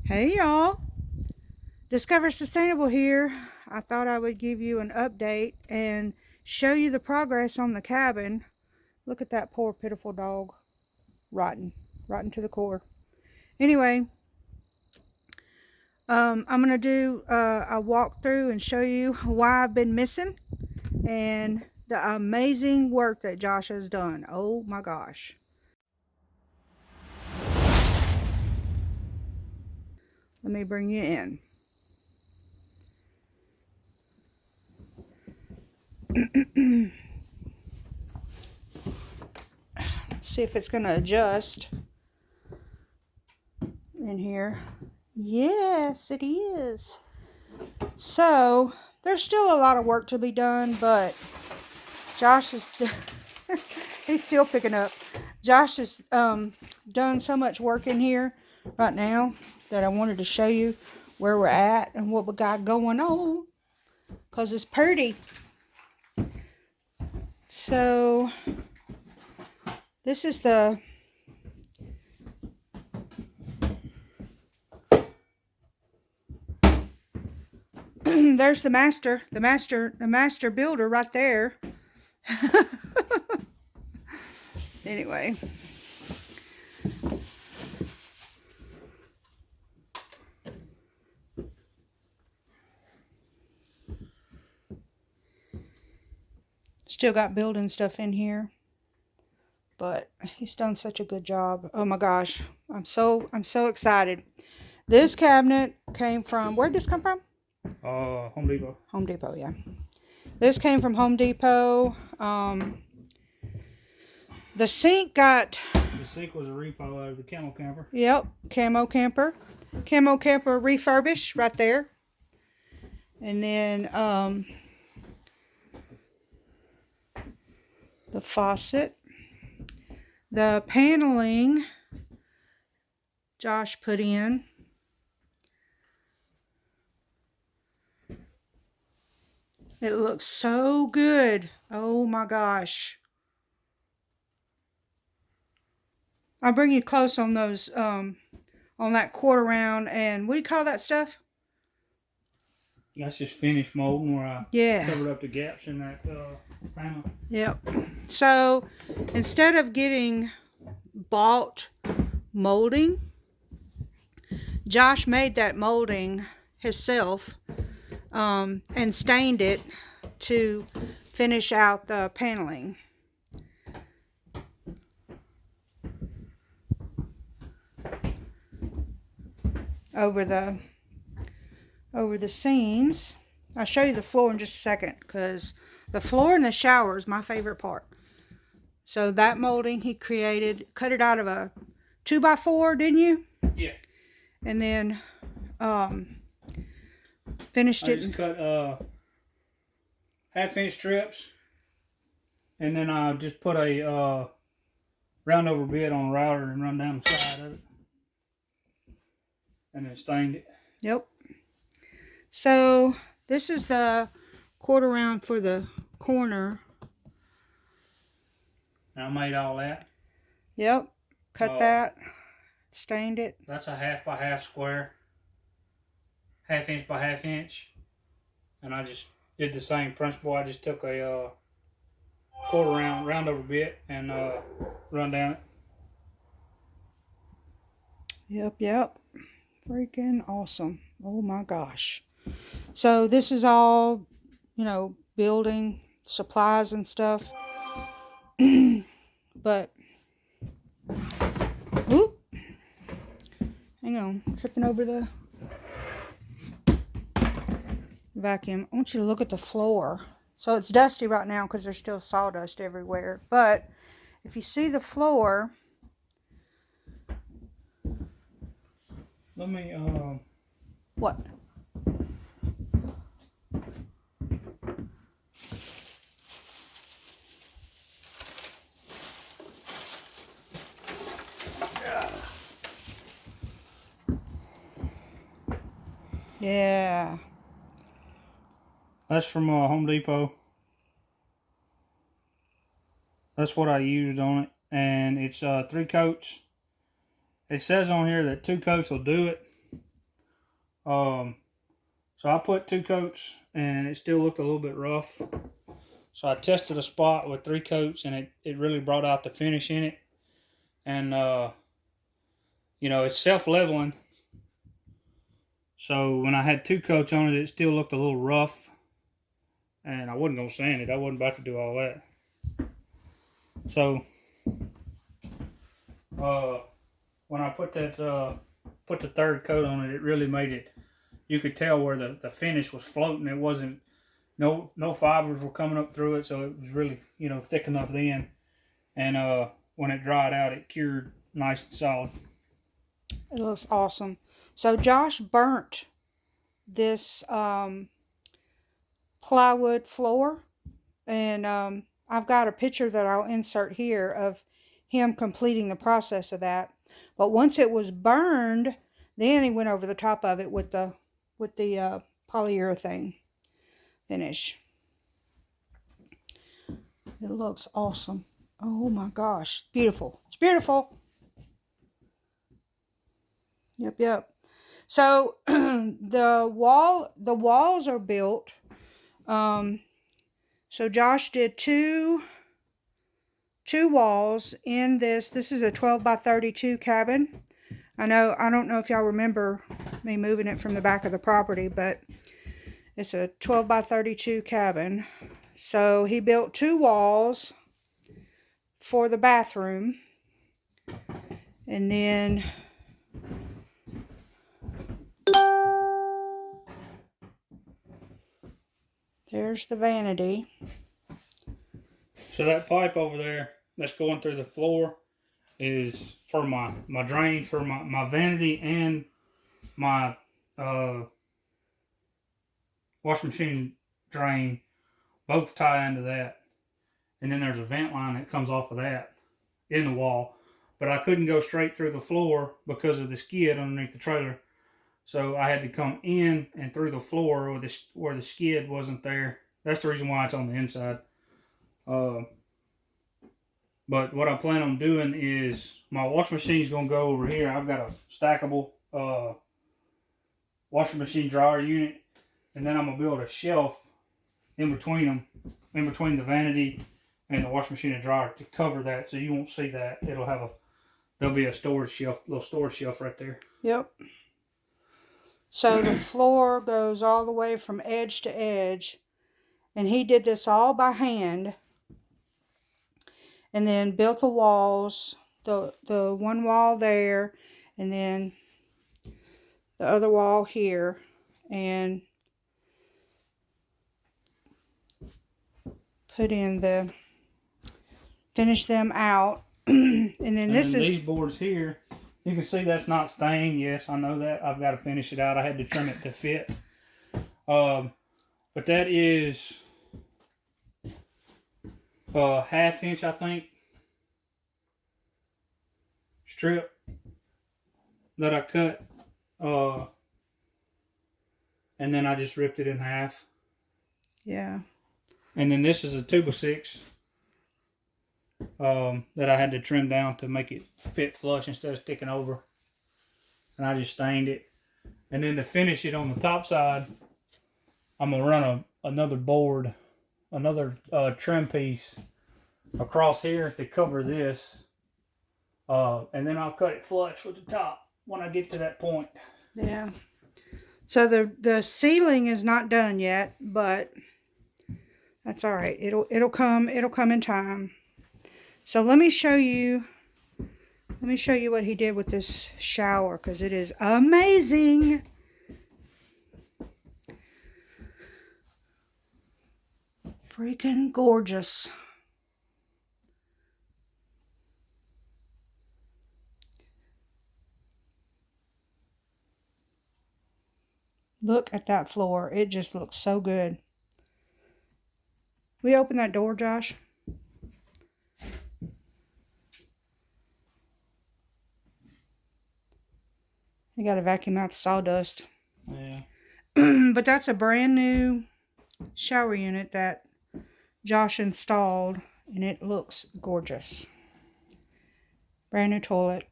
Hey y'all, Discover Sustainable here. I thought I would give you an update and show you the progress on the cabin. Look at that poor pitiful dog, rotten to the core. Anyway, I'm going to do a walkthrough and show you why I've been missing and the amazing work that Josh has done. Oh my gosh. Let me bring you in. See if it's going to adjust in here. Yes, it is. So there's still a lot of work to be done, but Josh is he's still picking up. Josh has done so much work in here right now that I wanted to show you where we're at and what we got going on, because it's pretty. So this is the there's the master builder right there. Anyway, still got building stuff in here, but he's done such a good job. Oh my gosh, I'm so excited. This cabinet came from, where did this come from? Home Depot. Home Depot, yeah. This came from Home Depot. The sink was a repo of the Camo Camper. Yep, Camo Camper refurbished right there. And then the faucet, the paneling Josh put in. It looks so good. Oh my gosh. I'll bring you close on those, on that quarter round, and what do you call that stuff? That's just finished molding where I covered up the gaps in that panel. Yep. So instead of getting bought molding, Josh made that molding himself and stained it to finish out the paneling. Over the seams. I'll show you the floor in just a second, because the floor in the shower is my favorite part. So that molding he created, cut it out of a 2x4, didn't you? Yeah. And then finished I it. just cut half-inch strips, and then I just put a round over bit on a router and run down the side of it, and then stained it. Yep. So this is the quarter round for the corner. And I made all that. Yep. Cut that. Stained it. That's a 1/2 by 1/2 square. 1/2 inch by 1/2 inch. And I just did the same principle. I just took a quarter round over bit and run down it. Yep. Freaking awesome. Oh my gosh. So this is all, building supplies and stuff. But, whoop. Hang on. Tripping over the vacuum. I want you to look at the floor. So it's dusty right now because there's still sawdust everywhere. But if you see the floor, let me what? Yeah. That's from Home Depot. That's what I used on it. And it's 3 coats. It says on here that 2 coats will do it. So I put 2 coats, and it still looked a little bit rough. So I tested a spot with 3 coats, and it really brought out the finish in it. And it's self-leveling. So when I had 2 coats on it, it still looked a little rough. And I wasn't gonna sand it. I wasn't about to do all that. So when I put that put the 3rd coat on it, it really made it. You could tell where the finish was floating. It wasn't no fibers were coming up through it, so it was really thick enough then. And when it dried out, it cured nice and solid. It looks awesome. So Josh burnt this plywood floor, and I've got a picture that I'll insert here of him completing the process of that. But once it was burned, then he went over the top of it with the polyurethane finish. It looks awesome. Oh my gosh, beautiful. It's beautiful. Yep. So the walls are built. So Josh did two walls in this. This is a 12 by 32 cabin. I don't know if y'all remember me moving it from the back of the property, but it's a 12 by 32 cabin. So he built 2 walls for the bathroom. And then there's the vanity. So that pipe over there that's going through the floor is for my drain, for my vanity, and my washing machine drain. Both tie into that. And then there's a vent line that comes off of that in the wall. But I couldn't go straight through the floor because of the skid underneath the trailer. So I had to come in and through the floor where the skid wasn't there. That's the reason why it's on the inside. But what I plan on doing is my washing machine's going to go over here. I've got a stackable washing machine dryer unit. And then I'm going to build a shelf in between them, in between the vanity and the washing machine and dryer to cover that, so you won't see that. There'll be a storage shelf, little storage shelf right there. Yep. So the floor goes all the way from edge to edge, and he did this all by hand, and then built the walls, the one wall there, and then the other wall here, and finish them out. and then these boards here, you can see that's not stained. Yes, I know that. I've got to finish it out. I had to trim it to fit. But that is a 1/2 inch, I think, strip that I cut. And then I just ripped it in half. Yeah. And then this is a 2x6 that I had to trim down to make it fit flush instead of sticking over. And I just stained it. And then to finish it on the top side, I'm going to run another board, another trim piece across here to cover this. And then I'll cut it flush with the top when I get to that point. Yeah. So the ceiling is not done yet, but that's all right. It'll come in time. So let me show you what he did with this shower, because it is amazing. Freaking gorgeous. Look at that floor. It just looks so good. Will you open that door, Josh? You got to vacuum out the sawdust. Yeah. But that's a brand new shower unit that Josh installed, and it looks gorgeous. Brand new toilet.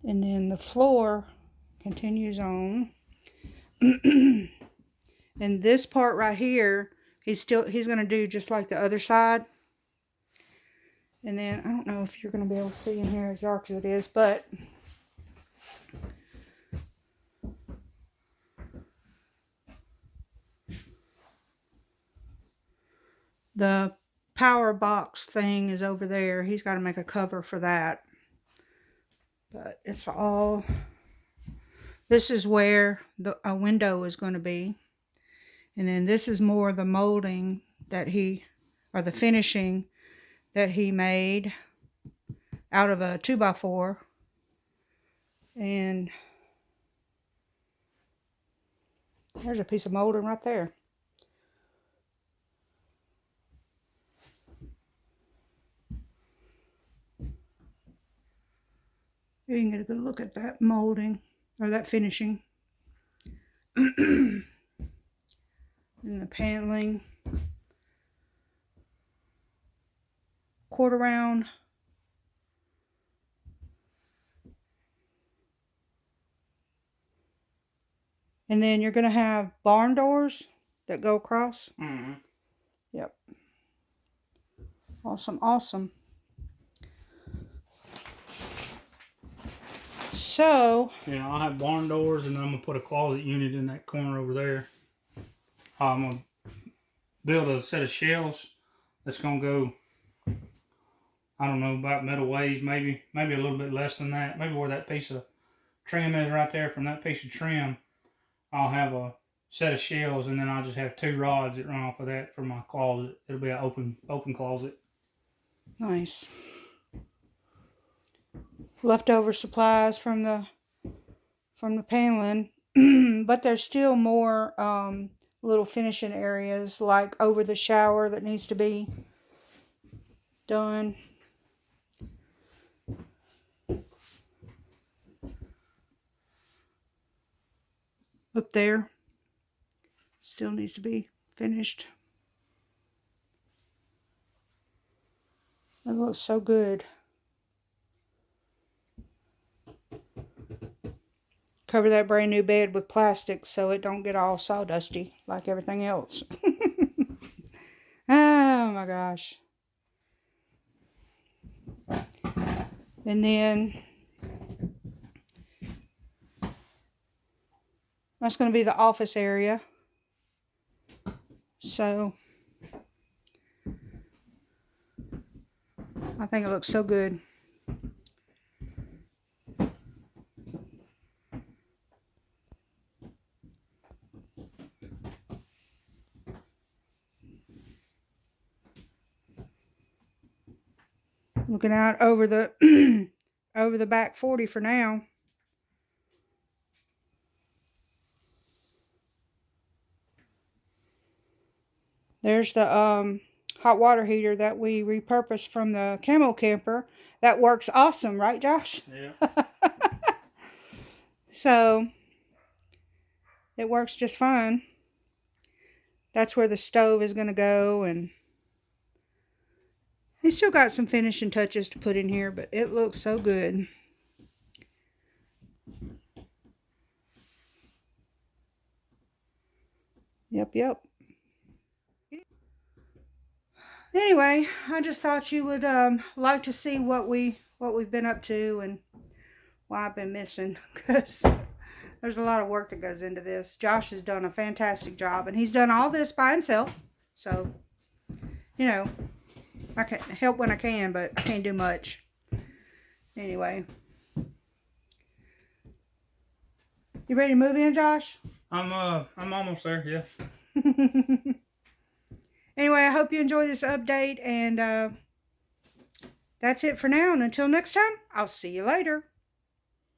And then the floor continues on. And this part right here, he's going to do just like the other side. And then, I don't know if you're going to be able to see in here as dark as it is, but the power box thing is over there. He's got to make a cover for that. But it's all, this is where a window is going to be. And then this is more the molding that or the finishing that he made out of a 2x4. And there's a piece of molding right there. You can get a good look at that molding, or that finishing. And the paneling. Quarter round. And then you're going to have barn doors that go across. Mm-hmm. Yep. Awesome, awesome. So. Yeah, I'll have barn doors, and then I'm going to put a closet unit in that corner over there. I'm going to build a set of shelves that's going to go, I don't know, about middle ways, maybe a little bit less than that. Maybe where that piece of trim is right there, from that piece of trim, I'll have a set of shelves, and then I'll just have 2 rods that run off of that for my closet. It'll be an open closet. Nice. Leftover supplies from the paneling, but there's still more little finishing areas, like over the shower, that needs to be done. Up there still needs to be finished. It looks so good. Cover that brand new bed with plastic so it don't get all sawdusty like everything else. Oh my gosh. And then that's going to be the office area. So I think it looks so good. Looking out over the over the back 40 for now. There's the hot water heater that we repurposed from the camo camper. That works awesome, right, Josh? Yeah. So it works just fine. That's where the stove is going to go, and he's still got some finishing touches to put in here, but it looks so good. Yep. Anyway, I just thought you would like to see what we've been up to and why I've been missing, because there's a lot of work that goes into this. Josh has done a fantastic job, and he's done all this by himself. So, you know, I can help when I can, but I can't do much. Anyway. You ready to move in, Josh? I'm almost there, yeah. Anyway, I hope you enjoyed this update, and that's it for now. And until next time, I'll see you later.